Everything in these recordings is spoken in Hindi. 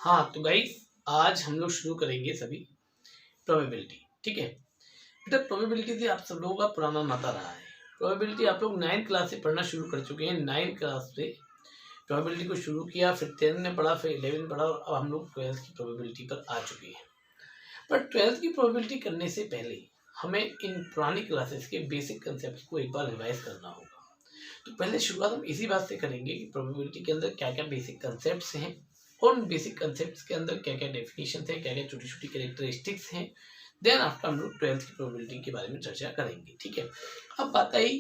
हाँ तो गाइस, आज हम लोग शुरू करेंगे सभी प्रोबेबिलिटी। ठीक है बेटा, प्रोबेबिलिटी से आप सब लोगों का पुराना नाता रहा है। प्रोबेबिलिटी आप लोग 9th क्लास से पढ़ना शुरू कर चुके हैं। 9th क्लास से प्रोबेबिलिटी को शुरू किया, फिर 10th में पढ़ा, फिर 11th में पढ़ा और अब हम लोग 12th की प्रोबेबिलिटी पर आ चुके हैं। पर 12th की प्रोबेबिलिटी करने से पहले हमें इन पुरानी क्लासेस के बेसिक कंसेप्ट को एक बार रिवाइज करना होगा। तो पहले शुरुआत हम इसी बात से करेंगे कि प्रोबेबिलिटी के अंदर क्या क्या बेसिक कंसेप्ट्स हैं और उन बेसिक कंसेप्ट्स के अंदर क्या क्या डेफिनेशन है, क्या क्या छोटी छोटी कैरेक्टरिस्टिक्स हैं। देन आफ्टर हम लोग 12th की प्रोबेबिलिटी के बारे में चर्चा करेंगे। ठीक है, अब बात आई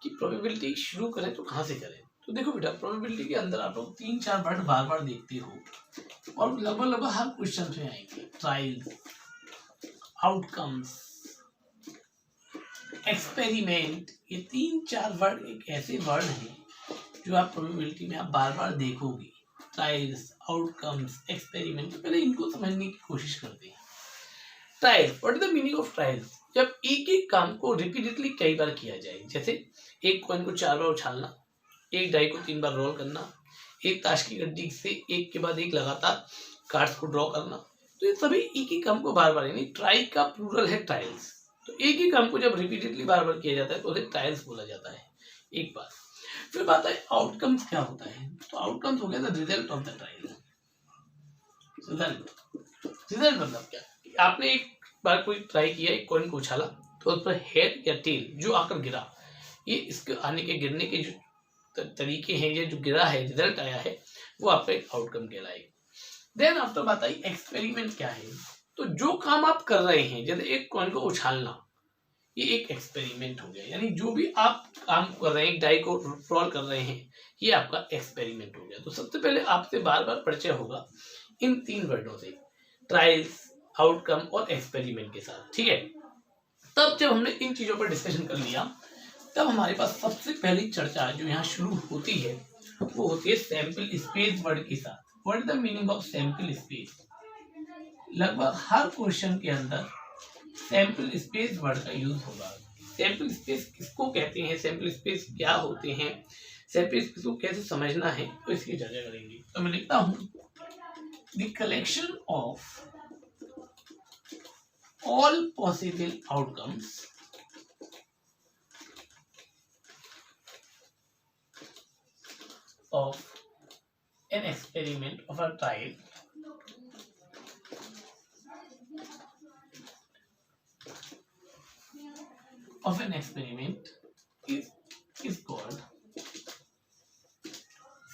कि प्रोबेबिलिटी शुरू करें तो कहाँ से करें। तो देखो बेटा, प्रोबेबिलिटी के अंदर आप लोग 3-4 वर्ड बार बार देखते हो और लगभग हर क्वेश्चन में आएंगे। ट्रायल्स, आउटकम्स, एक्सपेरिमेंट, ये 3-4 वर्ड एक ऐसे वर्ड हैं जो आप प्रोबेबिलिटी में आप बार बार देखोगे। ट्रायल्स, आउटकम्स, एक्सपेरिमेंट, पहले इनको समझने की कोशिश करते हैं। Trials, what is the meaning of trials? जब एक एक काम को रिपीटेडली कई बार किया जाए, जैसे एक कॉइन को 4 बार उछालना, एक डाई को 3 बार रोल करना, एक ताश की गड्डी से एक के बाद एक लगातार कार्ड्स को ड्रॉ करना, तो ये सभी एक ही काम को बार बार, यानी ट्राई का प्लूरल है ट्रायल्स। तो एक ही काम को जब रिपीटेडली बार बार किया जाता है तो उसे ट्रायल्स बोला जाता है एक बार। फिर बात है आउटकम्स क्या होता है। तो आउटकम्स हो गया the result of the trial. Result मतलब क्या, आपने एक बार कोई ट्राई किया, एक कॉइन को उछाला तो उस पर हेड या टेल जो आकर गिरा, ये इसके आने के गिरने के जो तरीके हैं, ये जो गिरा है, रिजल्ट आया है, वो आपका एक आउटकम कहलाएगा। देन आफ्टर बात आई एक्सपेरिमेंट क्या है। तो जो काम आप कर रहे हैं, जैसे एक कॉइन को उछालना, ये एक एक्सपेरिमेंट हो गया, यानी जो भी आप काम कर रहे हैं, एक डाई को रोल कर रहे हैं, ये आपका एक्सपेरिमेंट हो गया। तो सबसे पहले आपसे बार बार परिचय होगा इन 3 वर्डों से, ट्रायल्स, आउटकम और एक्सपेरिमेंट के साथ। ठीक है, तब जब हमने इन चीजों पर डिस्कशन कर लिया, तब हमारे पास सबसे पहली चर्चा जो यहाँ शुरू होती है वो होती है सैंपल स्पेस वर्ड के साथ। What is the meaning of sample space? लगभग हर क्वेश्चन के अंदर सैंपल स्पेस वर्ड का यूज होगा। सैंपल स्पेस किसको कहते हैं, सैंपल स्पेस क्या होते हैं, सैंपल स्पेस को कैसे समझना है, तो इसकी चर्चा करेंगे। तो मैं लिखता हूँ the collection of all possible outcomes of an experiment of a trial of an experiment is called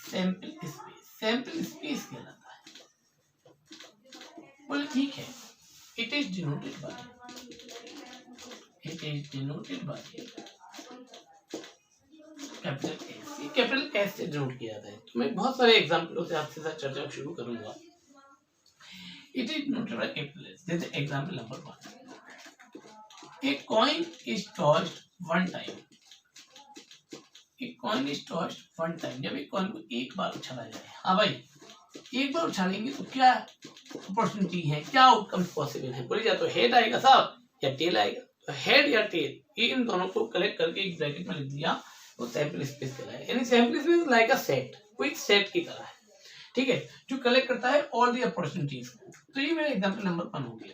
sample space। sample space कहलाता है। बोले ठीक है, it is denoted by capital S से डिनोट किया जाता है। तो मैं बहुत सारे एग्जांपलों से आपके साथ चर्चा शुरू करूंगा। It is denoted by capital S. जैसे example number 1, a coin is tossed one time. A coin is tossed one time, जब एक कॉइन को एक बार उछाला जाए। हाँ भाई, एक बार उछालेंगे तो क्या अपॉर्चुनिटी है, क्या आउटकम्स पॉसिबल है? बोली जाए तो हेड आएगा साहब या टेल आएगा। तो हेड या टेल, इन दोनों को कलेक्ट करके एक ब्रैकेट में लिख दिया, वो सैंपल स्पेस कहलाएगा। यानी sample space like a set, कोई सेट की तरह है। ठीक है, जो कलेक्ट करता है ऑल द अपॉर्चुनिटीज को। तो ये मेरा एग्जांपल नंबर 1 हो गया।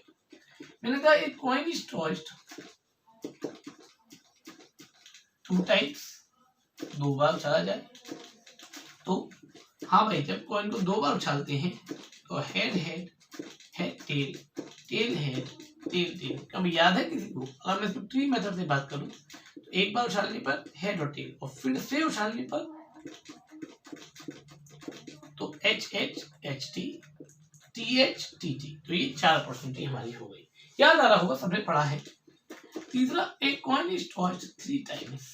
मैंने कहा एक कॉइन इज टॉस्ड 2 टाइम्स, 2 बार उछाला जाए। तो हाँ भाई, जब कॉइन को 2 बार उछालते हैं तो head head, head tail, tail head, tail tail. कभी याद है किसी को? अगर मैं ट्री मेथड से बात करूं तो एक बार उछालने पर हेड और टेल, और फिर से उछालने पर तो H H H T, T H T T. तो ये 4 अपॉर्चुनिटी हमारी हो गई। याद आ रहा होगा, सबने पढ़ा है। तीसरा, एक coin is tossed 3 times.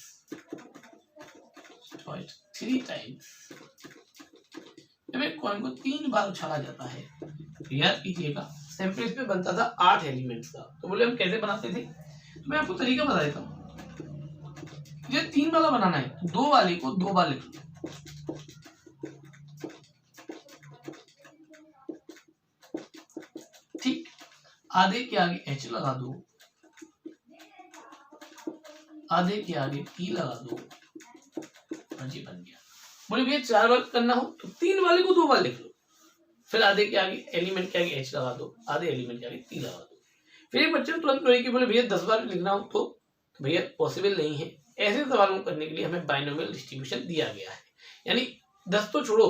Tossed 3 times, जब एक कॉइन को 3 बार उछाला जाता है। तो याद कीजिएगा, सैंपल पे बनता था 8 एलिमेंट्स का। तो बोले हम कैसे बनाते थे, तो मैं आपको तरीका बता देता हूँ। ये 3 वाला बनाना है तो 2 वाले को 2 बार लिख लो। ठीक, आधे के आगे एच लगा दो, आधे के आगे टी लगा दो, जी बन गया। बोले भैया 4 बार करना हो तो 3 वाले को 2 बार लिख लो। फिर आधे के आगे एलिमेंट के आगे एच लगा दो, आधे एलिमेंट के आगे टी लगा दो। फिर एक बच्चे तुरंत कहे कि बोले भैया 10 बार लिखना हो तो भैया पॉसिबल नहीं है। ऐसे सवालों को करने के लिए हमें बाइनोमियल डिस्ट्रीब्यूशन दिया गया है। यानी 10 तो छोड़ो,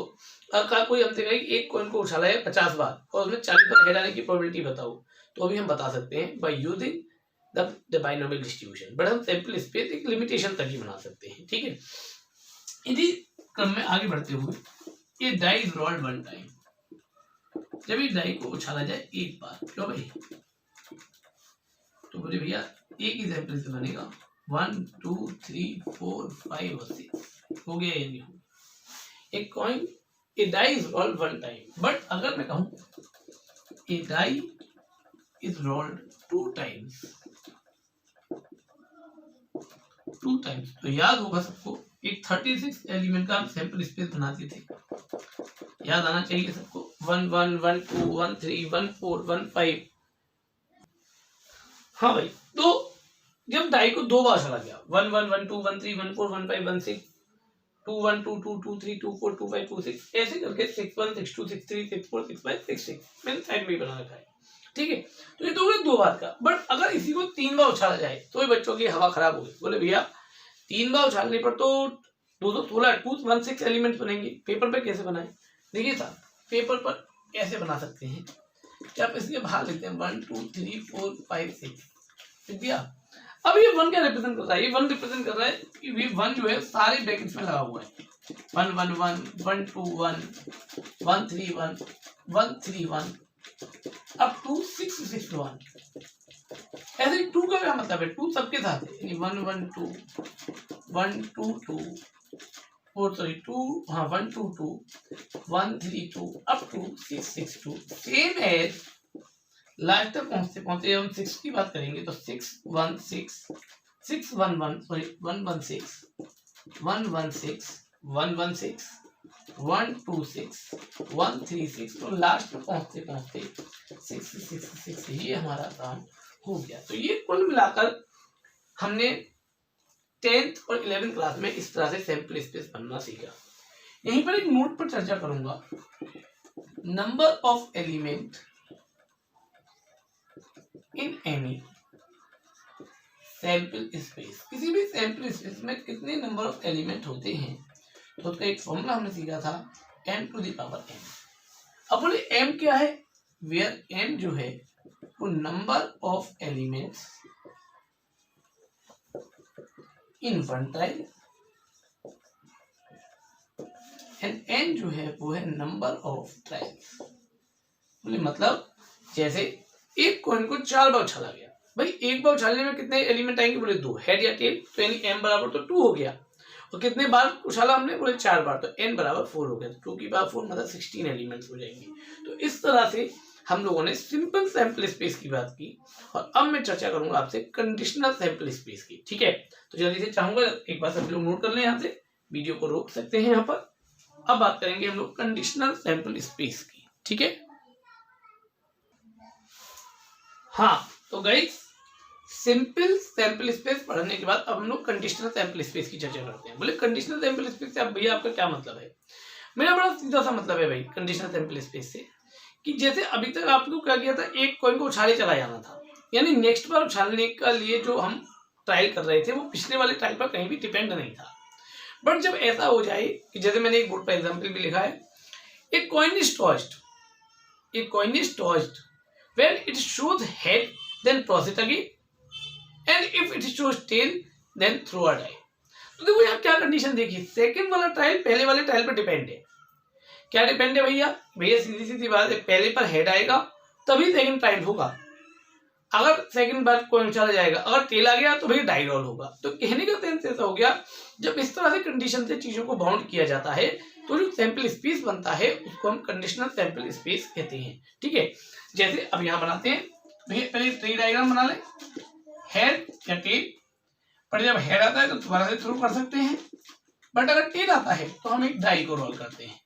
अगर कोई हमसे कहे कि एक कॉइन को उछाला है 50 बार और उसमें 40 बार हेड आने की प्रोबेबिलिटी बताओ, तो अभी हम बता सकते हैं by using the binomial distribution. But हम सैंपल स्पेस एक लिमिटेशन तक ही बना सकते हैं, ठीक है। इसी क्रम में आगे बढ़ते हुए, ये die is rolled one time, जब ये डाई को उछाला जाए एक बार, क्यों भाई, तो बोले भैया एक ही सैंपल से बनेगा 1 2 3 4 5 और 6 हो गया या नहीं हो। एक coin, a die is rolled one time, but अगर मैं कहूं a die is rolled 2 times, तो याद होगा सबको एक 36 एलिमेंट का हम सैंपल स्पेस बनाते थे, याद आना चाहिए सबको, 1 1 1 2 1 3 1 4 1 5। हाँ भाई, तो जब डाई को 2 बार चला गया 1 1 1 2 1 3 1 4 1 5 1 6 2 1 2 2 2 3 2 4 2 5 2 6 ऐसे करके 6 1 6 2 6 3 6 4 6 5 6 6 मैंने साइड में ही बना रखा है, ठीक है। तो ये तो हो गया 2 बार का। बट अगर इसी को 3 बार उछाला जाए तो ये बच्चों की हवा खराब हो गई। बोले भैया 3 बार उछालने पर तो 216 216 एलिमेंट्स बनेंगे, पेपर पे कैसे बनाए। देखिए साहब, पेपर पर कैसे बना सकते हैं कि आप इसके बाहर लिखते हैं 1 2 3 4 5 6 लिख दिया। अब ये 1 क्या रिप्रेजेंट कर रहा है, ये 1 रिप्रेजेंट कर रहा है कि ये 1 जो है सारे ब्रैकेट्स में लगा हुआ है, 1 1 1 1 2 1 1 3 1 1 3 1 अब 2 6 6 1। ऐसे 2 का क्या मतलब है, 2 सबके साथ है, यानी 1 1 2 1 2 2 4 सॉरी 2 हाँ 1 2 2 1 3 2 up to 6 6 2 same as last तक पहुंचते पहुंचते हम 6 की बात करेंगे तो 6 1 6 6 1 1 सॉरी 1 1 6 1 1 6 1 1 6 1 2 6 1 3 6, तो लास्ट में पहुंचते पहुंचते 6 6 6 ये हमारा काम हो गया। तो ये कुल मिलाकर हमने 10th और 11th क्लास में इस तरह से सैंपल स्पेस बनना सीखा। यहीं पर एक नोट पर चर्चा करूंगा, number of element in any sample space, किसी भी सैंपल स्पेस में कितने नंबर ऑफ एलिमेंट होते हैं, तो उसका एक फॉर्मूला हमने सीखा था m to the power n। अब बोले m क्या है, वेयर m जो है वो number of elements in one time and n जो है वो है नंबर ऑफ टाइम्स। बोले मतलब जैसे एक कॉइन को 4 बार उछाला गया, भाई एक बार उछालने में कितने एलिमेंट आएंगे, बोले 2, हेड या टेल, तो यानी m बराबर तो 2 हो गया। और कितने बार उछाला हमने, बोले 4 बार, तो n बराबर 4 हो गया, तो 2 की पावर 4 मतलब 16 एलिमेंट्स हो जाएंगे। तो इस तरह से हम लोगों ने सिंपल सैंपल स्पेस की बात की, और अब मैं चर्चा करूंगा आपसे कंडीशनल सैंपल स्पेस की, ठीक है। तो जल्दी से चाहूंगा एक बार सब लोग नोट कर लें, यहाँ से वीडियो को रोक सकते हैं यहाँ पर। अब बात करेंगे हम लोग कंडीशनल सैंपल स्पेस की, ठीक है। हाँ तो गाइस, सिंपल सैंपल स्पेस पढ़ने के बाद अब हम लोग कंडीशनल सैंपल स्पेस की चर्चा करते हैं। बोले कंडीशनल सैंपल स्पेस से अब भैया आपका क्या मतलब है, मेरा बड़ा सीधा सा मतलब है भाई कंडीशनल सैंपल स्पेस से, कि जैसे अभी तक आपको क्या किया था, एक कॉइन को उछाले चला जाना था, यानी नेक्स्ट बार उछालने का लिए जो हम ट्रायल कर रहे थे वो पिछले वाले ट्रायल पर कहीं भी डिपेंड नहीं था। बट जब ऐसा हो जाए कि जैसे मैंने एक बोर्ड पर एग्जाम्पल भी लिखा है, एक coin is tossed when it shows head then toss it again and if it shows tail then throw a die। तो देखो यहाँ क्या कंडीशन देखिए, सेकंड वाला ट्रायल पहले वाले ट्रायल पर डिपेंड है। क्या डिपेंड है भैया, सीधी सीधी बात है, पहले पर हेड आएगा तभी सेकंड ट्रायल होगा, अगर सेकंड बार कोई चला जाएगा, अगर टेल आ गया तो भैया डाई रोल होगा। तो कहने का सेंस ऐसा हो गया, जब इस तरह से कंडीशन से चीजों को बाउंड किया जाता है तो जो सैंपल स्पेस बनता है उसको हम कंडीशनल सैंपल स्पेस कहते हैं, ठीक है। जैसे अब यहाँ बनाते हैं भैया, पहले ट्री डायग्राम बना लें, हेड या टेल, पर जब हेड आता है तो दोबारा से थ्रू कर सकते हैं, बट अगर टेल आता है तो हम एक डाई को रोल करते हैं,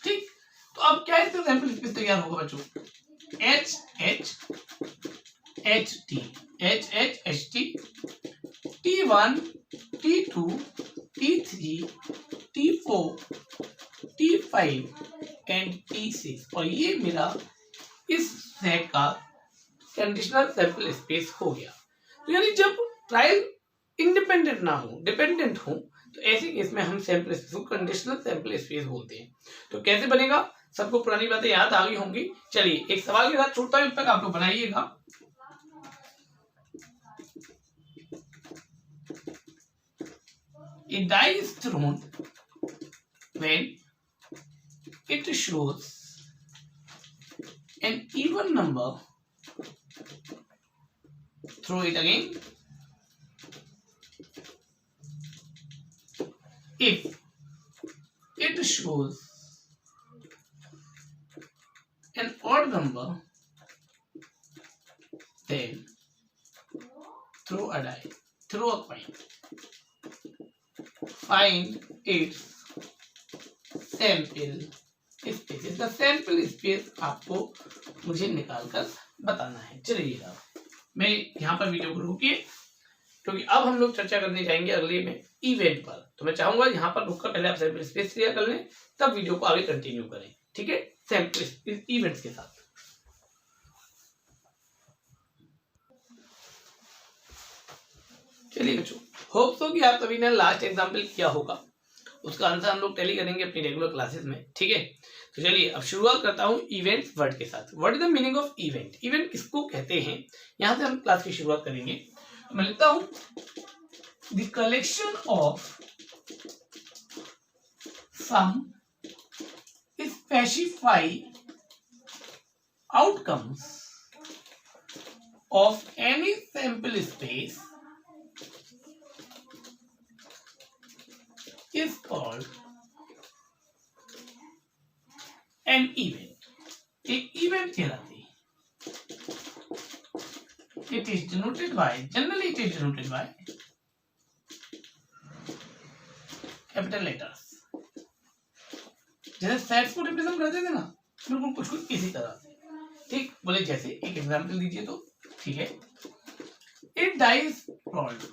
ठीक। तो अब क्या इसका सैंपल स्पेस तैयार होगा बच्चों, H H H T H H H T T1 T2 T3 T4 T5 T5 and T6 और ये मेरा इस सेट का कंडीशनल सैंपल स्पेस हो गया। तो यानी जब ट्रायल इंडिपेंडेंट ना हो, डिपेंडेंट हो, तो ऐसे केस में हम सैंपल स्पेस को कंडीशनल सैंपल स्पेस बोलते हैं। तो कैसे बनेगा, सबको पुरानी बातें याद आ गई होंगी। चलिए एक सवाल के साथ छोड़ता हूं, तक आप लोग बनाइएगा। A die is thrown when it shows an even number. Throw it again. If it shows an odd number, then throw a die, throw a coin. Find its sample space. इसका सैंपल स्पेस आपको मुझे निकालकर बताना है। चलिए मैं यहाँ पर वीडियो को रोकिए, क्योंकि अब हम लोग चर्चा करने जाएंगे अगले में इवेंट पर। तो मैं चाहूंगा यहाँ पर रुककर पहले आप सैंपल स्पेस क्लियर कर लें, तब वीडियो को आगे कंटिन्यू करें। ठीक है, सैंपल स्पेस इवेंट्स के साथ। चलिए बच्चों, होप सो कि आप सभी ने लास्ट एग्जाम्पल किया होगा, उसका आंसर हम लोग टैली करेंगे अपनी रेगुलर क्लासेस में। ठीक है, तो चलिए अब शुरुआत करता हूँ इवेंट वर्ड के साथ। What is the meaning of event? Event किसको कहते हैं, यहाँ से हम क्लास की शुरुआत करेंगे। तो मैं लिखता हूँ the collection of some specified outcomes of any sample space is called an event. एक event कहलाती है। It is denoted by, generally it is denoted by capital letters. जैसे सेट्स को रिप्रेजेंट करते थे ना, बिल्कुल कुछ कुछ इसी तरह से। ठीक, बोले जैसे एक एग्जांपल दीजिए तो। ठीक है, it dies rolled.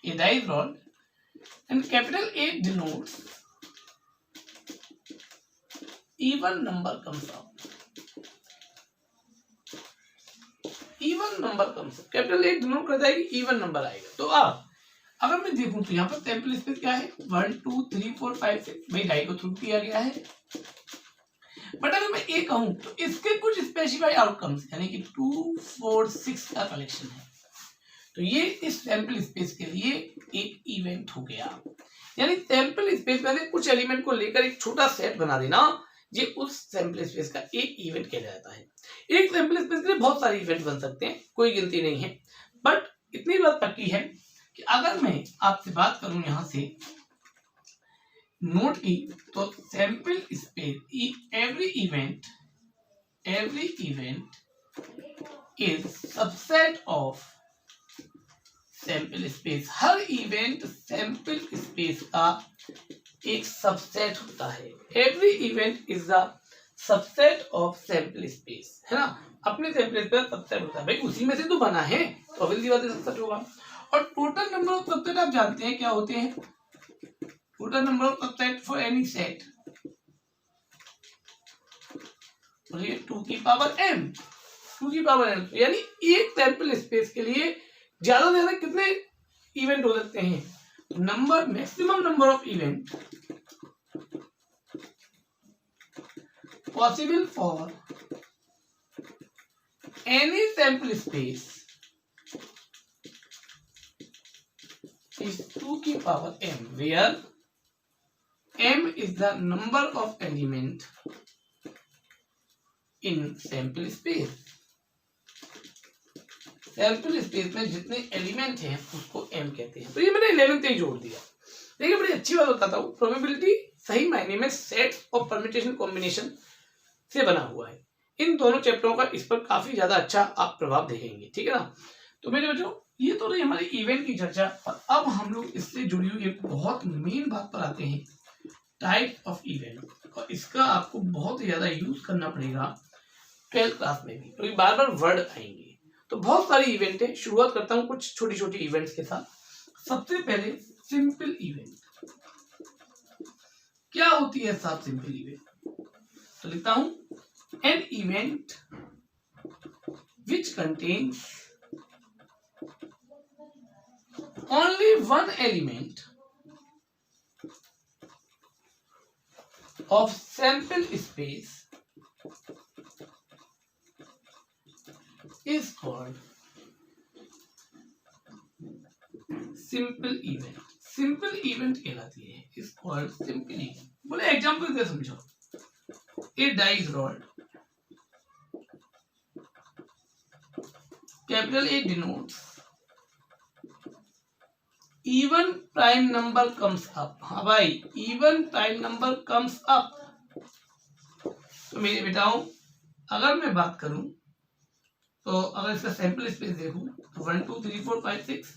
A die is rolled and capital A denotes even number comes out. Even number comes out. Capital A denote करता है कि even number आएगा। तो अब अगर मैं देखूं तो यहाँ पर सैंपल स्पेस क्या है, 1 2 3 4 5 6 भाई डाई को थ्रू किया गया है। बट अगर मैं ए कहूं तो इसके कुछ स्पेसिफाइड आउटकम्स यानी कि 2 4 6 का कलेक्शन है। तो ये इस सैंपल स्पेस के लिए एक इवेंट हो गया। यानी सैंपल स्पेस में कुछ एलिमेंट को लेकर एक छोटा सेट बना देना, ये उस सैंपल स्पेस का एक इवेंट कहलाता जाता है। एक सैंपल स्पेस के लिए बहुत सारे इवेंट बन सकते हैं, कोई गिनती नहीं है। बट इतनी बात पक्की है कि अगर मैं आपसे बात करूं यहां से नोट की, तो sample space every event is subset of sample space. Her event sample space का एक सबसेट होता है। Every event is the subset of sample space, है ना। अपने सैंपल स्पेस का सबसेट होता है, भाई उसी में से तो बना है, तो ऑब्वियसली बात है सबसेट होगा। और टोटल नंबर ऑफ सबसेट आप जानते हैं क्या होते हैं। Total number of subset for any set 2 की पावर m, 2 की पावर n। यानी एक सैंपल स्पेस के लिए ज्यादा से ज्यादा कितने इवेंट हो सकते हैं, number maximum number of event possible for any sample space is 2 की power m, where m is the number of element in sample space। Sample space में जितने एलिमेंट हैं उसको m कहते हैं। तो ये मैंने 11th ही जोड़ दिया। देखिए बड़ी अच्छी बात बताता हूँ, प्रोबेबिलिटी सही मायने में सेट्स और परम्यूटेशन कॉम्बिनेशन से बना हुआ है। इन दोनों चैप्टरों का इस पर काफी ज्यादा अच्छा आप प्रभाव देखेंगे, ठीक है ना। तो मेरे बच्चों ये तो रही हमारी इवेंट की चर्चा, और अब हम लोग इससे जुड़ी हुई एक बहुत मेन बात पर आते हैं, टाइप ऑफ इवेंट। और इसका आपको बहुत ज्यादा यूज करना पड़ेगा 12th क्लास में भी, क्योंकि बार बार वर्ड आएंगे। तो बहुत सारी इवेंट है, शुरुआत करता हूँ कुछ छोटी छोटी इवेंट्स के साथ। सबसे पहले सिंपल इवेंट। क्या होती है साहब सिंपल इवेंट? तो लिखता हूं an event which contains only one element of sample space is called simple event. Simple event कहलाती है, is called simple event. बोले एग्जाम्पल से समझो. A dice rolled. Capital A denotes even prime number comes up. हाँ भाई, even prime number comes up. तो मेरे बेटाओं, अगर मैं बात करूं तो अगर इसका सैंपल स्पेस देखूं तो 1 2 3 4 5 6,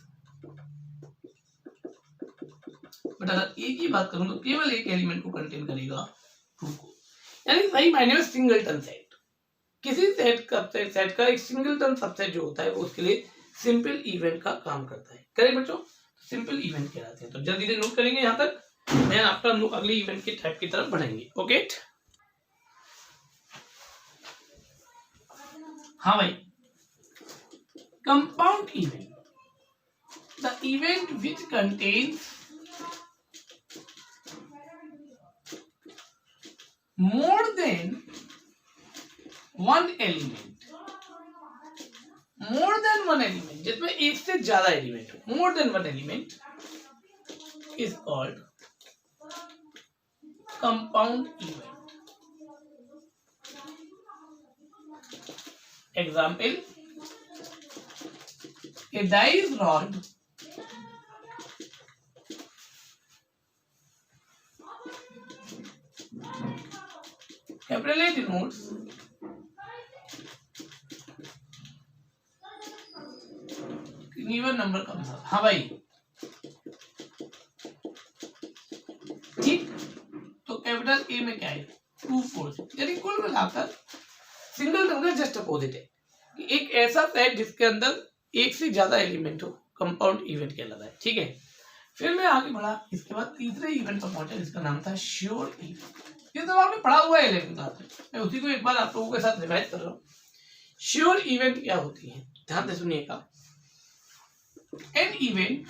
बट अगर एक ही बात करूं तो केवल एक एलिमेंट को कंटेन करेगा 2 को, यानी सही मायने में सिंगलटन सेट. किसी सेट का एक सिंगलटन सबसेट जो होता है वो उसके लिए सिंपल इवेंट का काम करता है. करेक्ट बच्चों? सिंपल इवेंट कहलाते हैं. तो जल्दी से नोट करेंगे यहाँ तक, देन आफ्टर हम लोग अगले इवेंट के टाइप की तरफ बढ़ेंगे. ओके हाँ भाई, compound event, the event which contains more than one element, more than one element, जिसमें एक से ज्यादा एलिमेंट हो, more than one element is called compound event. Example, a dice rolled capital A denotes even number comes up. हाँ भाई, ठीक. तो कैपिटल ए में क्या है? 2 4, यानी कुल मिलाकर सिंगल नंबर जस्ट अपोजिट है कि एक ऐसा सेट जिसके अंदर एक से ज्यादा एलिमेंट हो, कंपाउंड इवेंट कहलाता है. ठीक है, फिर मैं आगे बढ़ा, इसके बाद तीसरे इवेंट पर पहुंचा जिसका नाम था श्योर इवेंट. ये तो आपने पढ़ा हुआ है 11th क्लास में, मैं उसी को एक बार आप लोगों के साथ रिवाइज कर रहा हूँ. श्योर इवेंट क्या होती है, ध्यान से सुनिएगा. An event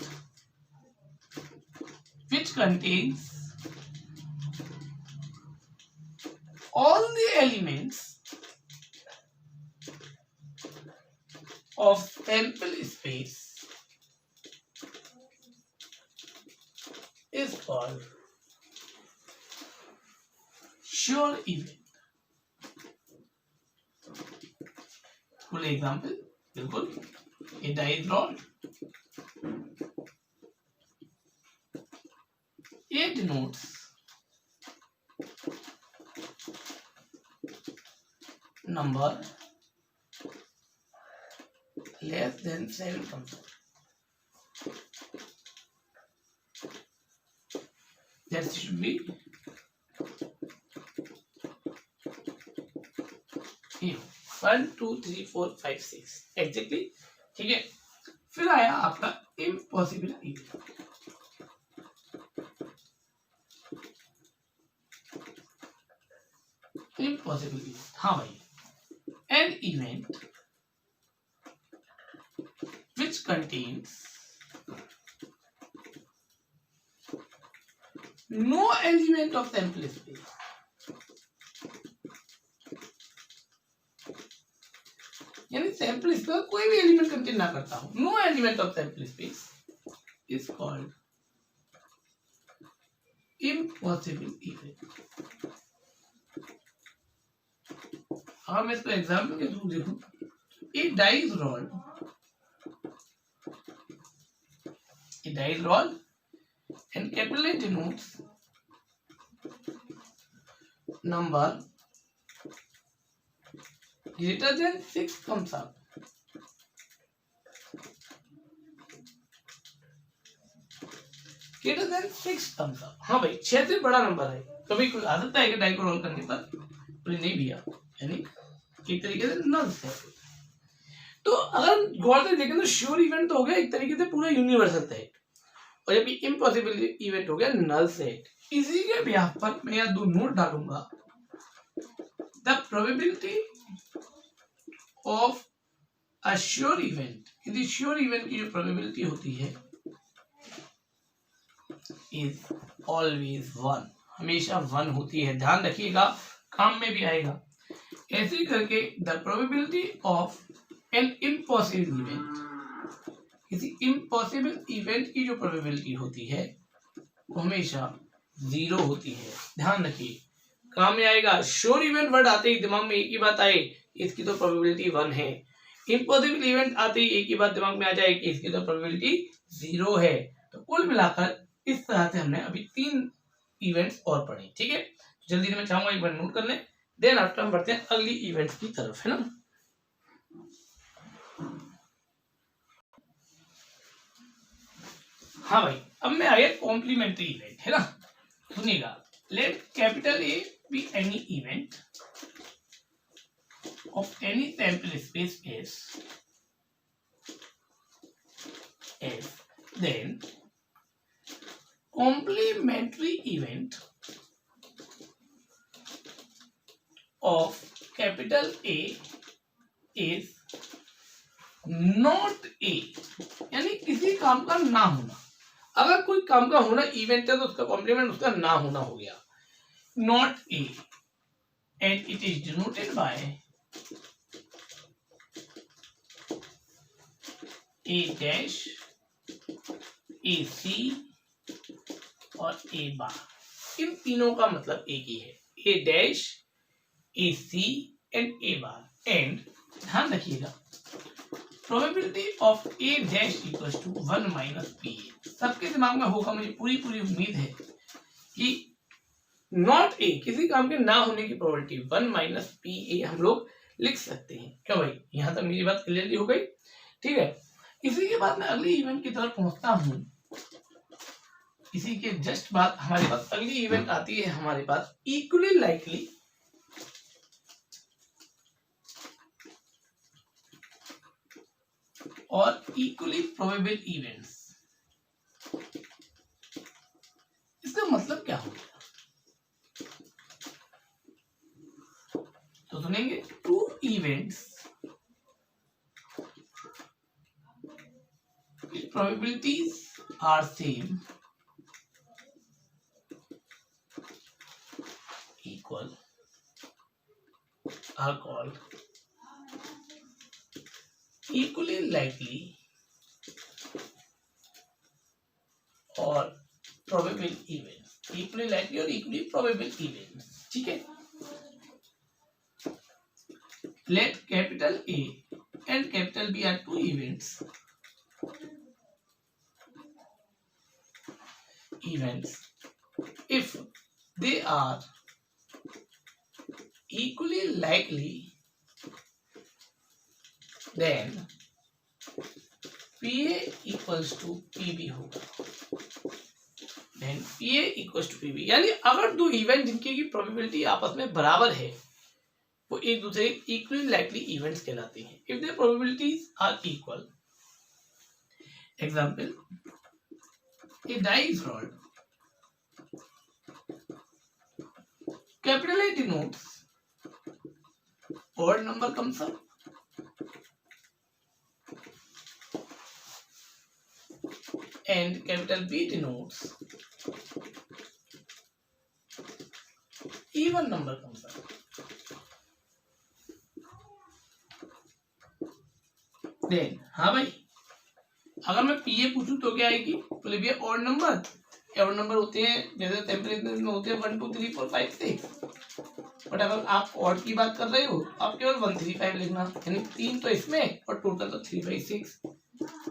which contains all the elements of sample space is called sure event. Full example, बिल्कुल, a dice rolled. A denotes number less than 7 comes out. That should be 1 2 3 4 5 6 exactly. ठीक है, फिर आया आपका इम्पॉसिबल इवेंट. इम्पॉसिबल इवेंट, हाँ भाई, an event which contains no element of sample space. यानी सैंपल स्पेस का कोई भी एलिमेंट कंटेन ना करता हूं, no element of sample space is called impossible event. अब मैं इसको एग्जाम्पल के थ्रू देखूं, a dice rolled, a dice rolled and capital A denotes number greater than 6 comes up. Greater than 6 comes up. हाँ भाई, 6 से बड़ा नंबर है. कभी कोई आ सकता है कि डाई को रोल करने पर नहीं भी आ, यानी एक तरीके से नल सेट. तो अगर गौर से देखें तो श्योर इवेंट तो हो गया एक तरीके से पूरा यूनिवर्सल सेट, और जब इम्पॉसिबल इवेंट हो गया नल सेट. इसी के ब्याह पर मैं यहाँ 2 नोट डालूंगा। The probability of a sure event, यदि श्योर इवेंट की जो प्रोबेबिलिटी होती है इज ऑलवेज 1, हमेशा 1 होती है। ध्यान रखिएगा, काम में भी आएगा। ऐसे करके the probability of an impossible event, किसी इम्पॉसिबल इवेंट की जो प्रोबेबिलिटी होती है वो हमेशा 0 होती है। ध्यान रखिए, काम में आएगा। श्योर इवेंट वर्ड आते ही दिमाग में एक ही बात आए, इसकी तो प्रोबेबिलिटी 1 है। इम्पॉसिबल इवेंट आते ही एक ही बात दिमाग में आ जाए कि इसकी तो प्रोबेबिलिटी 0 है। तो कुल मिलाकर इस तरह से हमने अभी 3 इवेंट्स और पढ़े। ठीक है, जल्दी से मैं चाहूंगा एक बार नोट कर लें, देन आफ्टर हम बढ़ते हैं अगली इवेंट की तरफ, है ना। हाँ भाई, अब मैं आया कॉम्प्लीमेंट्री इवेंट, है ना। सुनिएगा, let capital A be any event of any sample space S, then complementary event of capital A is not A, यानी किसी काम का ना होना। अगर कोई काम का होना इवेंट है तो उसका कॉम्प्लीमेंट उसका ना होना हो गया, not A, and it is denoted by A dash, A C और ए बार। इन तीनों का मतलब एक ही है, A dash, A C and A bar. And ध्यान रखिएगा, probability of A dash equals to 1 minus P A. सबके दिमाग में होगा, मुझे पूरी उम्मीद है कि नॉट ए, किसी काम के ना होने की प्रोबेबिलिटी 1 माइनस पी ए हम लोग लिख सकते हैं। क्या भाई, यहां तक मेरी बात क्लियरली हो गई? ठीक है, इसी के बाद मैं अगली इवेंट की तरफ पहुंचता हूं। इसी के जस्ट बाद हमारे पास अगली इवेंट आती है, हमारे पास इक्वली लाइकली और इक्वली प्रोबेबल इवेंट्स। इसका मतलब क्या हो गया, तो सुनेंगे, 2 events probabilities are same equal are called equally likely और probable events, equally likely और equally probable events। ठीक है, let capital A and capital B are 2 events if they are equally likely, then PA equals to PB होगा। then PA equals to PB, यानी अगर 2 इवेंट जिनकी की प्रोबेबिलिटी आपस में बराबर है वो एक दूसरे इक्वली लाइकली इवेंट्स कहलाते हैं। If the probabilities are equal, example, a die is rolled, capital A denotes odd number comes up, and capital B denotes even number comes up। then हाँ भाई, अगर मैं PA पूछूं तो क्या आएगी, बोले भैया ऑड नंबर। ऑड नंबर होते हैं जैसे टेम्परेचर में होते हैं 1 2 3 4 5 6, बट अगर आप ऑड की बात कर रहे हो आप केवल 1 3 5 लिखना, यानी 3 तो इसमें और टोटल तो 3 by 6,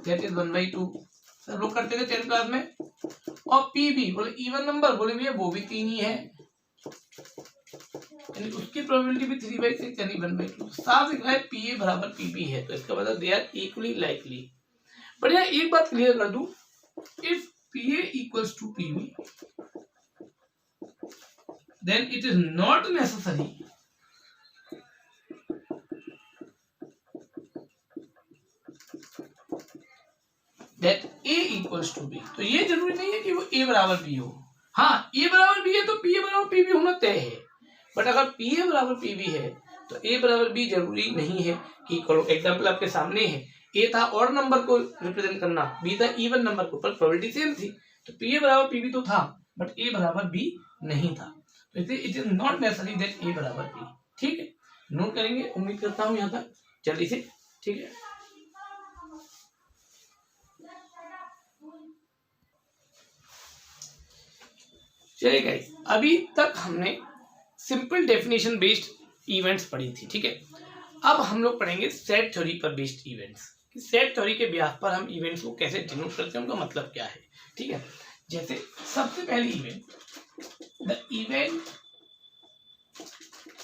दैट इज 1 by 2। सब लोग करते थे 10th क्लास में। और PB बोले इवन नंबर, बोले भैया वो भी 3 ही है, यानी उसकी प्रोबेबिलिटी भी 3 by 6 यानी 1 by 2। साफ लिखा है PA बराबर PB है, तो इसका मतलब they are equally likely. But यहाँ एक बात क्लियर कर दूं, if PA equals to PB, then it is not necessary that A equals to B। तो ये जरूरी नहीं है कि वो A बराबर B हो। हाँ ए बराबर बी है तो पी ए बराबर पी बी होना तय है, बट अगर पी ए बराबर पी बी है तो ए बराबर बी जरूरी नहीं है कि करो। एग्जाम्पल आपके सामने है, ए था ऑड नंबर को रिप्रेजेंट करना, बी था इवन नंबर को, पर प्रोबेबिलिटी सेम थी, तो पी ए बराबर पी बी तो था बट ए बराबर बी नहीं था, तो it is not necessary that A बराबर बी। ठीक है, नोट करेंगे, उम्मीद करता हूं यहाँ तक जल्दी से। ठीक है, चलिए गाइस, अभी तक हमने सिंपल डेफिनेशन बेस्ड इवेंट्स पढ़ी थी। ठीक है, अब हम लोग पढ़ेंगे सेट थ्योरी पर बेस्ड इवेंट्स। सेट थ्योरी के ब्यास पर हम इवेंट्स को कैसे डिनोट करते हैं, उनका मतलब क्या है। ठीक है, जैसे सबसे पहली इवेंट, द इवेंट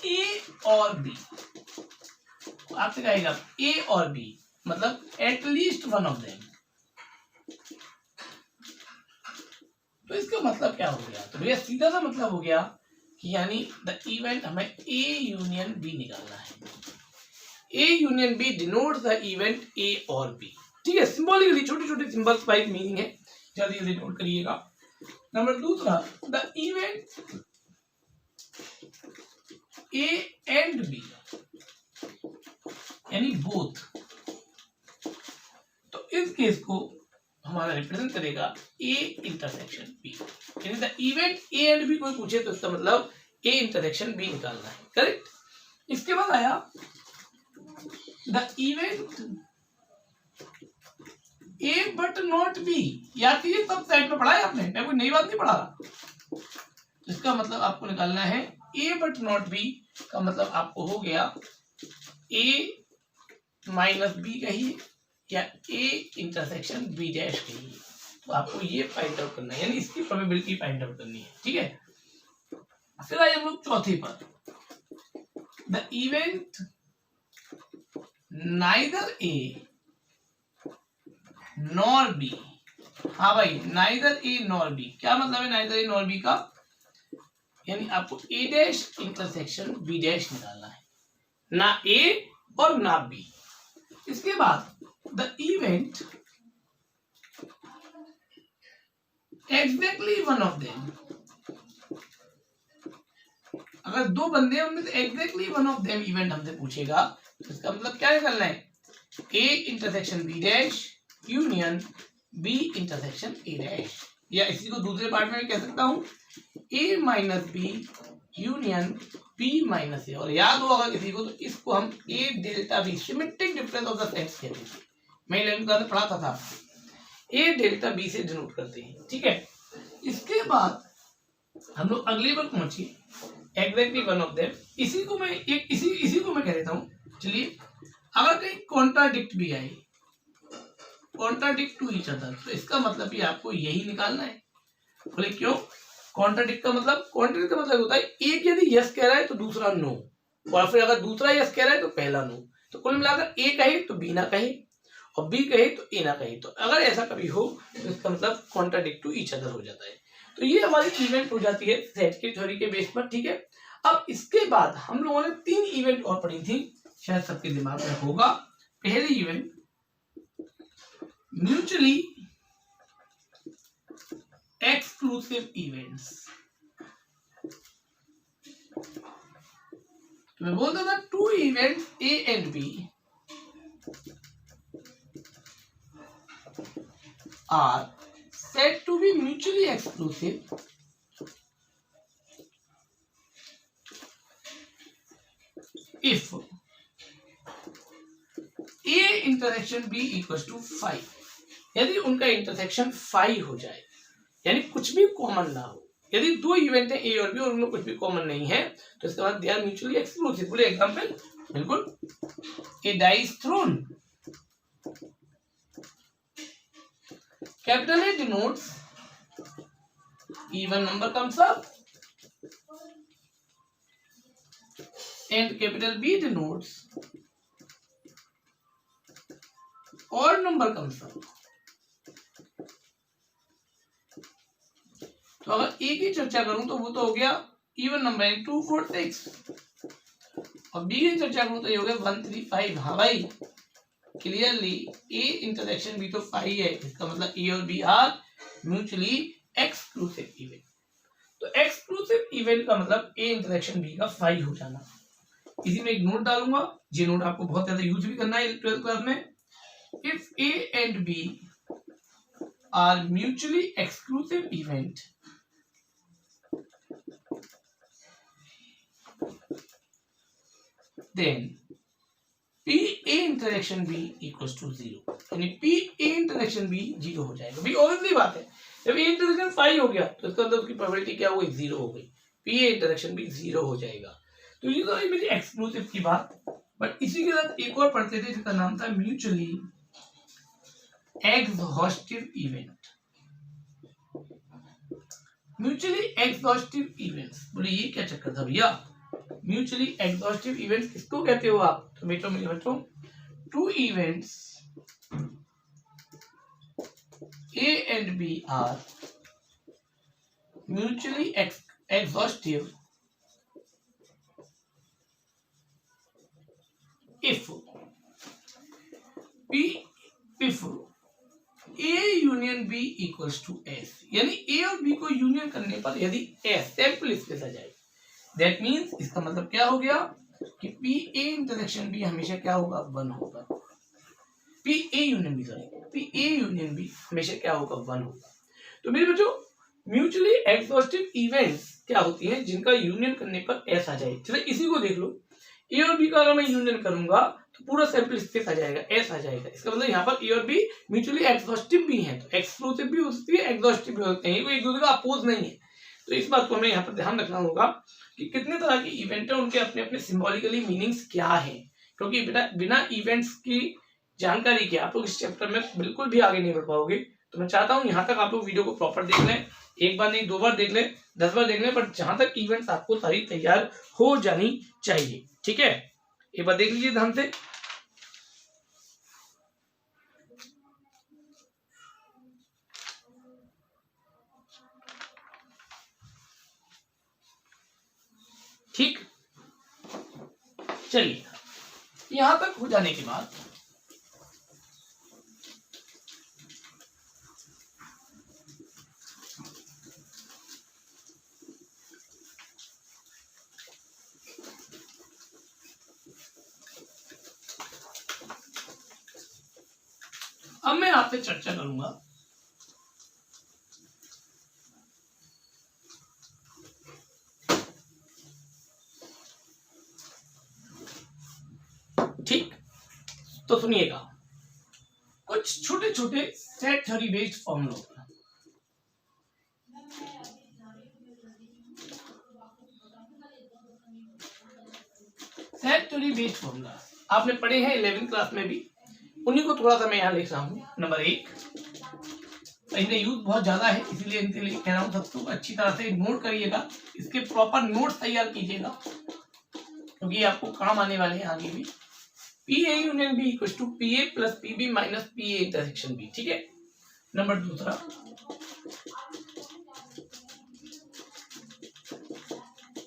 ए और बी, आपसे कहेगा ए और बी मतलब एटलीस्ट वन ऑफ देम, तो इसका मतलब क्या हो गया, तो भैया सीधा सा मतलब हो गया कि यानी द इवेंट हमें ए यूनियन बी निकालना है। A union B denotes the event A और बी। ठीक है, सिंबॉलिकली छोटे छोटे सिंबल्स वाइज मीनिंग है, जल्दी जल्दी नोट करिएगा। नंबर दूसरा, the event A and B यानी बोथ, तो इस केस को हमारा रिप्रेजेंट करेगा ए इंटरसेक्शन बी, यानी the event A and B कोई पूछे तो इसका मतलब ए इंटरसेक्शन बी निकालना है। करेक्ट। इसके बाद आया the event A but not be, याद कीजिए सब साइड में पढ़ा है आपने, मैं कोई नई बात नहीं पढ़ा रहा। इसका मतलब आपको निकालना है ए बट नॉट बी का मतलब आपको हो गया ए माइनस बी कहिए या ए इंटरसेक्शन बी डैश कहिए, तो आपको ये फाइंड आउट करना है, यानी इसकी प्रोबेबिलिटी फाइंड आउट करनी है। ठीक है, फिर आइए हम लोग चौथे पर, the event neither A nor be. हाँ भाई, नाइदर ए नॉर बी, क्या मतलब है नाइदर ए नॉर बी का, यानी आपको A dash intersection B dash निकालना है, ना ए और ना बी। इसके बाद the event exactly one of them, अगर दो बंदे हैं उनमें से exactly one of them event हमसे पूछेगा, तो इसका मतलब क्या निकालना है, A intersection B dash union B intersection A dash, या इसी को दूसरे पार्ट में कह सकता हूं A minus B union B minus A, और याद हो अगर किसी को तो इसको हम A delta B symmetric difference of the sets कहते हैं, मैं 11th क्लास में पढ़ाता था, ए डेल्टा बी से डिनोट करते हैं। ठीक है, इसके बाद हम लोग अगले पर पहुंचिए, एग्जैक्टली वन ऑफ देम, इसी को मैं कह देता हूं। चलिए, अगर कहीं कॉन्ट्राडिक्ट भी आए, कॉन्ट्राडिक्ट टू ईच अदर, तो इसका मतलब भी आपको यही निकालना है। बोले क्यों, कॉन्ट्राडिक्ट का मतलब होता है एक यदि यस कह रहा है तो दूसरा नो, और फिर अगर दूसरा यस कह रहा है तो पहला नो, तो कुल मिलाकर ए कहे तो बी ना कहे और बी कहे तो ए ना कहे, तो अगर ऐसा कभी हो तो इसका मतलब कॉन्ट्राडिक्ट टू ईच अदर हो जाता है। तो ये हमारी इवेंट हो जाती है सेट की थ्योरी के बेस पर। ठीक है, अब इसके बाद हम लोगों ने 3 इवेंट और पढ़ी थी, शायद सबके दिमाग में होगा। पहली इवेंट म्यूचुअली एक्सक्लूसिव इवेंट्स, तो मैं बोलता था 2 events A and B are said to be mutually exclusive if A intersection B equals to 5, यदि उनका इंटरसेक्शन 5 हो जाए, यानी कुछ भी कॉमन ना हो। यदि 2 इवेंट है ए और बी और उनमें कुछ भी कॉमन नहीं है तो इसके बाद दे आर म्यूचुअली एक्सक्लूसिव। बोले एग्जांपल, बिल्कुल, a dice thrown, capital A denotes even number comes up and capital B denotes odd number comes up। तो अगर A की चर्चा करूं तो वो तो हो गया इवन नंबर यानी 2 4 6, और B की चर्चा करूं तो ये हो गया 1 3 5। हाँ भाई, क्लियरली ए इंटरसेक्शन बी तो 5 है, इसका मतलब ए और B are mutually exclusive event. तो एक्सक्लूसिव इवेंट का मतलब ए इंटरेक्शन बी का फाई हो जाना। इसी में एक नोट डालूंगा, ये नोट आपको बहुत ज्यादा यूज भी करना है 12th क्लास में। If A and B are mutually exclusive event, then P A interaction B equals to 0, यानी पी ए इंटरेक्शन बी 0 हो जाएगा। भाई ऑब्वियसली बात है, जब ए इंटरेक्शन फाई हो गया तो इसका मतलब उसकी प्रोबेबिलिटी क्या हो गई, 0 हो गई, पी ए इंटरेक्शन भी 0 हो जाएगा। तो ये तो मेरी एक्सक्लूसिव की बात। बट इसी के साथ एक और पढ़ते थे जिसका नाम था mutually exhaustive event. Mutually exhaustive events, बोले ये क्या चक्कर था भैया, म्यूचुअली एग्जॉस्टिव इवेंट्स किसको कहते हो आप, तो बेटो मेरे बच्चों, two events A and B are mutually exhaustive if A union B equals to S, यानी A और B को यूनियन करने पर यदि S सैंपल स्पेस आ जाए, दैट मीन्स इसका मतलब क्या हो गया कि P A इंटरेक्शन B हमेशा क्या होगा, 1 होगा। P A union B, sorry, P A union B हमेशा क्या होगा, 1 होगा। तो मेरे बच्चों म्यूचुअली एक्सॉस्टिव इवेंट्स क्या होती हैं, जिनका यूनियन करने पर S आ जाए। चलो इसी को देख लो, ए और बी का अगर मैं यूनियन करूंगा तो पूरा सैंपल स्पेस आ जाएगा, एस आ जाएगा। इसका मतलब यहाँ पर ए और बी म्यूचुअली एक्सॉस्टिव भी हैं, तो एक्सक्लूसिव भी हो सकती है, एक्सॉस्टिव भी हो सकते हैं, ये कोई एक दूसरे का अपोज नहीं है। तो इस बात को हमें यहाँ पर ध्यान रखना होगा कि कितने तरह के इवेंट है, उनके अपने अपने सिंबॉलिकली मीनिंग्स क्या है, क्योंकि बिना इवेंट्स की जानकारी के आप लोग इस चैप्टर में बिल्कुल भी आगे नहीं बढ़ पाओगे। तो मैं चाहता हूँ यहाँ तक आप लोग वीडियो को प्रॉपर देख लें, एक बार नहीं 2 बार देख लें, 10 बार देख लें, बट जहां तक इवेंट्स आपको सारी तैयार हो जानी चाहिए। ठीक है, एक बार देख लीजिए ध्यान से। ठीक, चलिए यहां तक हो जाने के बाद अब मैं आपसे चर्चा करूंगा ठीक, तो सुनिएगा कुछ छोटे छोटे set theory based formula. Set theory based formula आपने पढ़े हैं 11th क्लास में भी, उन्हीं को थोड़ा सा मैं यहाँ लिख रहा हूँ। नंबर 1, इनका यूज बहुत ज्यादा है इसलिए इनके लिए कह रहा हूँ सबको अच्छी तरह से नोट करिएगा, इसके प्रॉपर नोट्स तैयार कीजिएगा क्योंकि ये आपको काम आने वाले हैं आगे भी। P A union B equal to P A plus P B minus P A intersection B. ठीक है, number 2,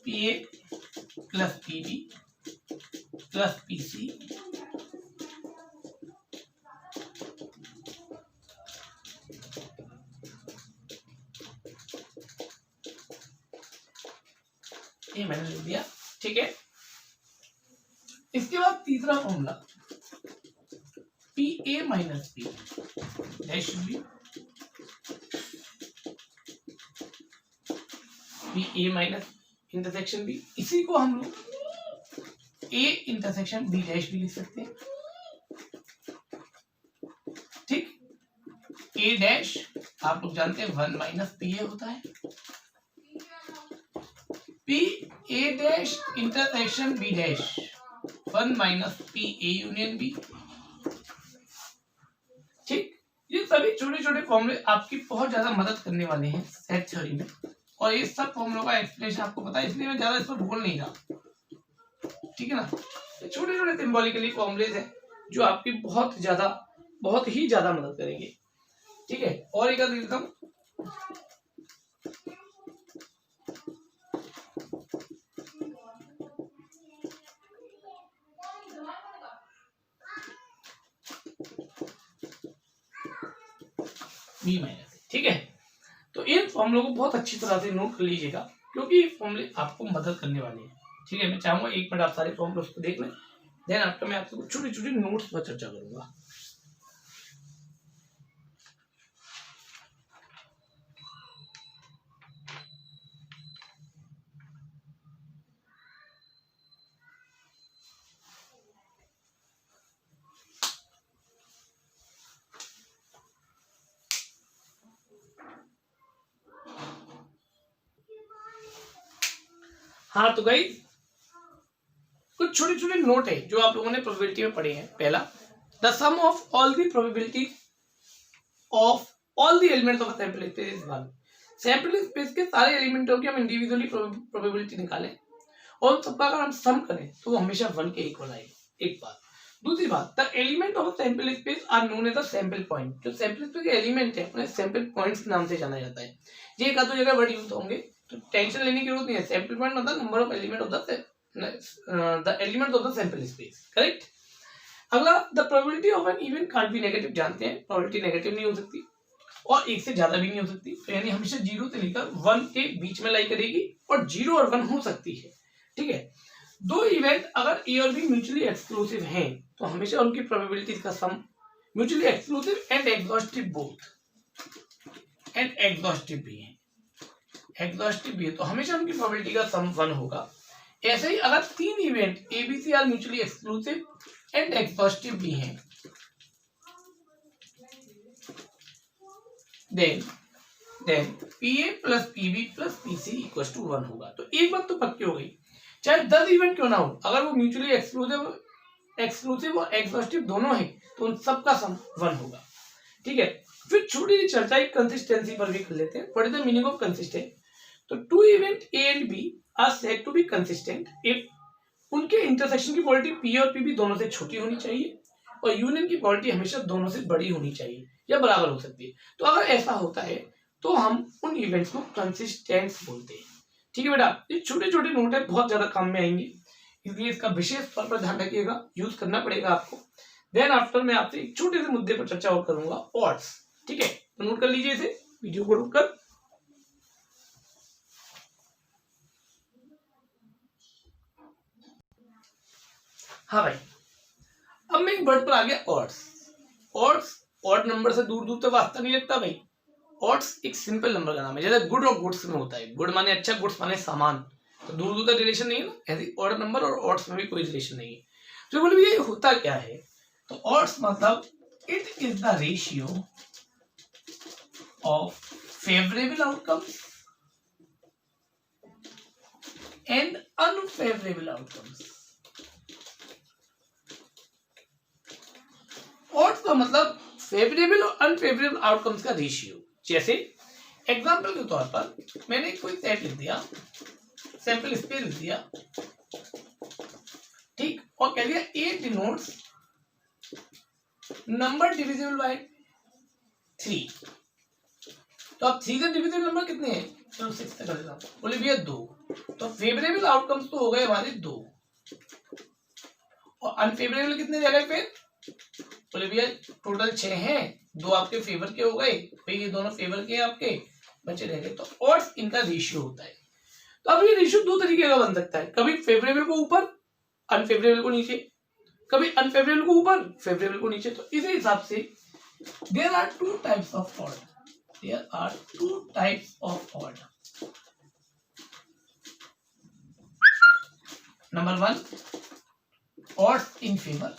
P A plus P B plus P C ये मैंने लिख दिया। ठीक है, इसके बाद तीसरा formula P A minus P dash B, P A minus intersection B, इसी को हम लोग ए इंटरसेक्शन बी डैश भी लिख सकते हैं। ठीक, ए डैश आप लोग जानते हैं 1 माइनस पी ए होता है, P A dash intersection B dash 1 minus P A union B. ठीक, ये सभी छोटे छोटे फॉर्मूले आपकी बहुत ज्यादा मदद करने वाले हैं सेट थ्योरी में, और ये सब फॉर्मूलों का एक्सप्लेनेशन आपको पता है इसलिए मैं ज्यादा इस पर बोल नहीं रहा। ठीक है ना, छोटे छोटे सिंबॉलिकली फॉर्मूलेज हैं जो आपकी बहुत ही ज्यादा मदद करेंगे। ठीक है, और एक देख लेता हूं, बी माइनस। ठीक है, तो इन फॉर्मूलों को बहुत अच्छी तरह से नोट कर लीजिएगा, क्योंकि ये फॉर्मूले आपको मदद करने वाले हैं। ठीक है, मैं चाहूंगा 1 मिनट आप सारे फॉर्मूले को देख लें, देन आफ्टर मैं आपसे छोटी छोटी नोट्स पर चर्चा करूंगा। हाँ तो गाइस कुछ छोटे छोटे नोट है जो आप लोगों ने प्रोबेबिलिटी में पढ़े हैं। पहला, the sum of all the probability of all the elements of sample space is 1। Sample space के सारे एलिमेंटों की हम इंडिविजुअली प्रोबेबिलिटी निकालें और उन सबका अगर हम सम करें तो वो हमेशा 1 के इक्वल आएगी। एक बात। दूसरी बात, the element of sample space are known as the sample point. जो सैंपल स्पेस के एलिमेंट है उन्हें सैंपल पॉइंट्स के नाम से जाना जाता है। ये एक आध जगह वर्ड यूज होंगे तो टेंशन लेने की जरूरत नहीं है। सैंपल पॉइंट मतलब number of element of the element of the sample space, correct. अगला, the probability of an event can't be negative. जानते हैं प्रोबेबिलिटी नेगेटिव नहीं हो सकती और 1 से ज्यादा भी नहीं हो सकती, तो यानी हमेशा 0 से लेकर 1 के बीच में लाई करेगी और 0 और 1 हो सकती है। ठीक है, दो इवेंट अगर ए और बी म्यूचुअली एक्सक्लूसिव हैं तो हमेशा उनकी प्रोबेबिलिटी का sum mutually exclusive and exhaustive both and exhaustive भी है, एग्जॉस्टिव भी है तो हमेशा उनकी प्रोबेबिलिटी का सम 1 होगा। ऐसे ही अगर 3 event A B C are mutually exclusive and exhaustive भी हैं then PA plus PB plus PC equals to 1 होगा। तो एक बात तो पक्की हो गई, चाहे 10 इवेंट क्यों ना हो, अगर वो म्यूचुअली एक्सक्लूसिव और एग्जॉस्टिव दोनों है तो उन सबका सम 1 होगा। ठीक है, फिर छोटी सी चर्चा एक कंसिस्टेंसी पर भी कर लेते हैं। What is the meaning of consistent? तो 2 event A and B are said to be consistent if उनके इंटरसेक्शन की क्वालिटी पी और पीबी दोनों से छोटी होनी चाहिए और यूनियन की क्वालिटी हमेशा दोनों से बड़ी होनी चाहिए या बराबर हो सकती है। तो अगर ऐसा होता है तो हम उन इवेंट्स को कंसिस्टेंट बोलते हैं। ठीक है बेटा, ये छोटे छोटे नोट है, बहुत ज्यादा काम में आएंगे, इसलिए इसका विशेष तौर पर ध्यान रखिएगा, यूज करना पड़ेगा आपको। देन आफ्टर मैं आपसे एक छोटे से मुद्दे पर चर्चा और करूंगा, ऑड्स। ठीक है, तो नोट कर लीजिए इसे, वीडियो को रोककर। हाँ भाई, अब मैं एक वर्ड पर आ गया, ऑड्स। ऑड्स ऑड नंबर से दूर दूर तक वास्ता नहीं लगता भाई। ऑड्स एक सिंपल नंबर का नाम है, जैसे गुड और गुड्स में होता है। गुड माने अच्छा, गुड्स माने सामान, तो दूर दूर तक रिलेशन नहीं है ना, ऐसे ऑड नंबर और ऑड्स में भी कोई रिलेशन नहीं है। तो बोले ये होता क्या है, तो ऑड्स मतलब it is the ratio of favourable outcomes and unfavourable outcomes. Odds का मतलब फेवरेबल और अनफेवरेबल आउटकम्स का रेशियो। जैसे एग्जांपल के तौर पर मैंने कोई सेट लिख दिया, सैंपल स्पेस लिख दिया, ठीक, और कह दिया ए डिनोट्स नंबर डिविजिबल बाय 3। तो अब 3 से डिविजिबल नंबर कितने हैं, चलो 6 तक कर देता हूं। बोले भैया 2, तो फेवरेबल आउटकम्स तो हो गए हमारे 2 और अनफेवरेबल कितने रह गए फिर, बोले भैया टोटल 6 हैं, 2 आपके फेवर के हो गए भाई, ये दोनों फेवर के आपके बचे रह गए। तो ऑड्स इनका रेशियो होता है। तो अब ये रेशियो 2 तरीके का बन सकता है, कभी फेवरेबल को ऊपर अनफेवरेबल को नीचे, कभी अनफेवरेबल को ऊपर फेवरेबल को नीचे। तो इसी हिसाब से there are 2 types of odd, there are 2 types of odd. Number 1, odds in favour.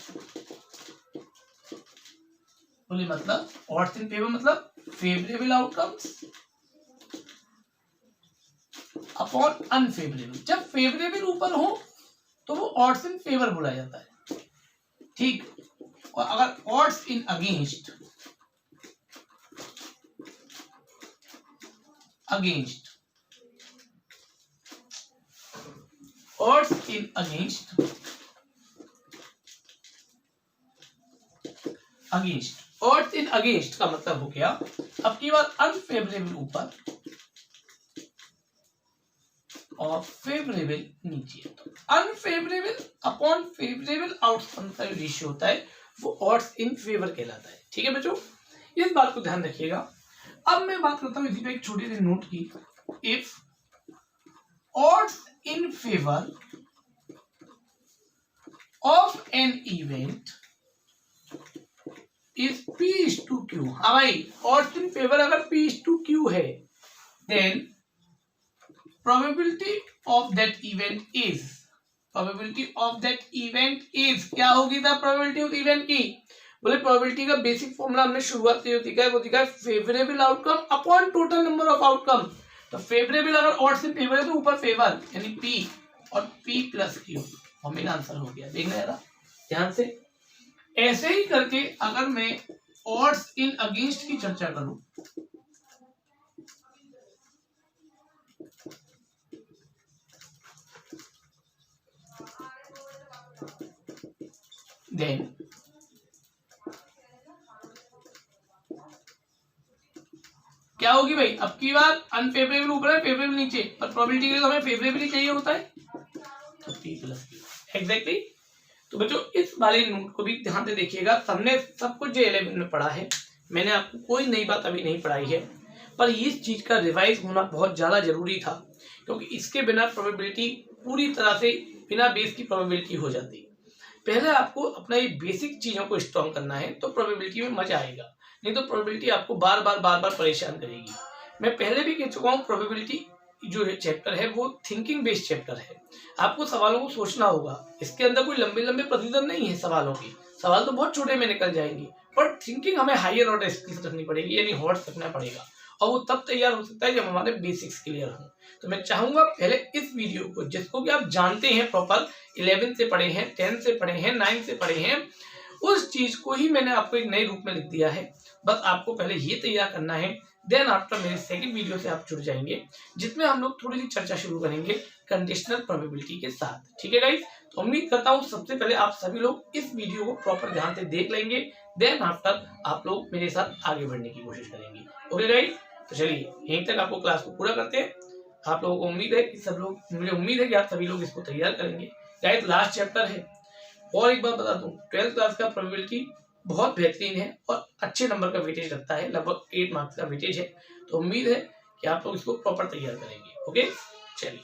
बोले मतलब ऑड्स इन फेवर मतलब फेवरेबल आउटकम्स अपॉन अनफेवरेबल। जब फेवरेबल ऊपर हो तो वो ऑड्स इन फेवर बोला जाता है, ठीक। और अगर odds in against odds in against odds in against का मतलब हो गया अब की बार अनफेवरेबल ऊपर और फेवरेबल नीचे। तो अनफेवरेबल अपॉन फेवरेबल आउटकम का रेशियो होता है वो ऑड्स इन फेवर कहलाता है। ठीक है बच्चों, इस बात को ध्यान रखिएगा। अब मैं बात करता हूँ इसी पे एक छोटी सी नोट की, if odds in favor of an event is P/Q। हाँ भाई, odds in favor अगर P/Q है, then probability of that event is क्या होगी द probability of event की? बोले प्रोबेबिलिटी का बेसिक फॉर्मूला हमने शुरुआत से जो दिखा है वो दिखा है favourable outcome upon total number of outcome. तो फेवरेबल अगर ऑड्स इन फेवर है तो ऊपर फेवर यानी P और P प्लस Q, और मेरा आंसर हो गया। देखना यार ध्यान से, ऐसे ही करके अगर मैं ऑड्स इन अगेंस्ट की चर्चा करूं, देन क्या होगी भाई, अब की बार अनफेवरेबल ऊपर है फेवरेबल नीचे, पर प्रोबेबिलिटी के लिए तो हमें फेवरेबल ही चाहिए होता है, तो P प्लस Q एग्जैक्टली। तो बच्चों इस वाले नोट को भी ध्यान से देखिएगा, हमने सब कुछ जो 11 में पढ़ा है, मैंने आपको कोई नई बात अभी नहीं पढ़ाई है, पर इस चीज का रिवाइज होना बहुत ज्यादा जरूरी था, क्योंकि इसके बिना प्रोबेबिलिटी पूरी तरह से बिना बेस की प्रोबेबिलिटी हो जाती। पहले आपको अपना ये बेसिक चीजों को स्ट्रॉन्ग करना है तो प्रोबेबिलिटी में मजा आएगा, नहीं तो प्रोबेबिलिटी आपको बार बार परेशान करेगी। मैं पहले भी कह चुका हूँ, प्रोबेबिलिटी जो चैप्टर है वो थिंकिंग बेस्ड चैप्टर है, आपको सवालों को सोचना होगा। इसके अंदर कोई लंबे प्रोसीजर नहीं है सवालों की, सवाल तो बहुत छोटे में निकल जाएंगे, पर थिंकिंग हमें हायर ऑर्डर स्किल्स रखनी पड़ेगी, यानी हॉट्स रखना पड़ेगा, और वो तब तैयार हो सकता है जब हमारे बेसिक्स क्लियर हों। तो मैं चाहूंगा पहले इस वीडियो को, जिसको कि आप जानते हैं प्रॉपर, 11 से पढ़े हैं, 10 से पढ़े हैं, 9 से पढ़े हैं, उस चीज को ही मैंने आपको एक नए रूप में लिख दिया है। बस आपको पहले ये तैयार करना है, देन आफ्टर मेरे सेकंड वीडियो से आप जुड़ जाएंगे, जिसमें हम लोग थोड़ी सी चर्चा शुरू करेंगे कंडीशनल प्रोबेबिलिटी के साथ। ठीक है गाइस, तो उम्मीद करता हूँ सबसे पहले आप सभी लोग इस वीडियो को प्रॉपर ध्यान से देख लेंगे, देन आफ्टर आप लोग मेरे साथ आगे बढ़ने की कोशिश करेंगे। ओके गाइस, तो चलिए यहीं तक आपको क्लास को पूरा करते हैं। आप लोगों को उम्मीद है कि सब लोग, मुझे उम्मीद है कि आप सभी लोग इसको तैयार करेंगे। गाइस लास्ट चैप्टर है, और एक बार बता दूं, 12th क्लास का प्रोबेबिलिटी बहुत बेहतरीन है और अच्छे नंबर का वेटेज रखता है, लगभग 8 मार्क्स का वेटेज है। तो उम्मीद है कि आप लोग इसको प्रॉपर तैयार करेंगे। ओके चलिए।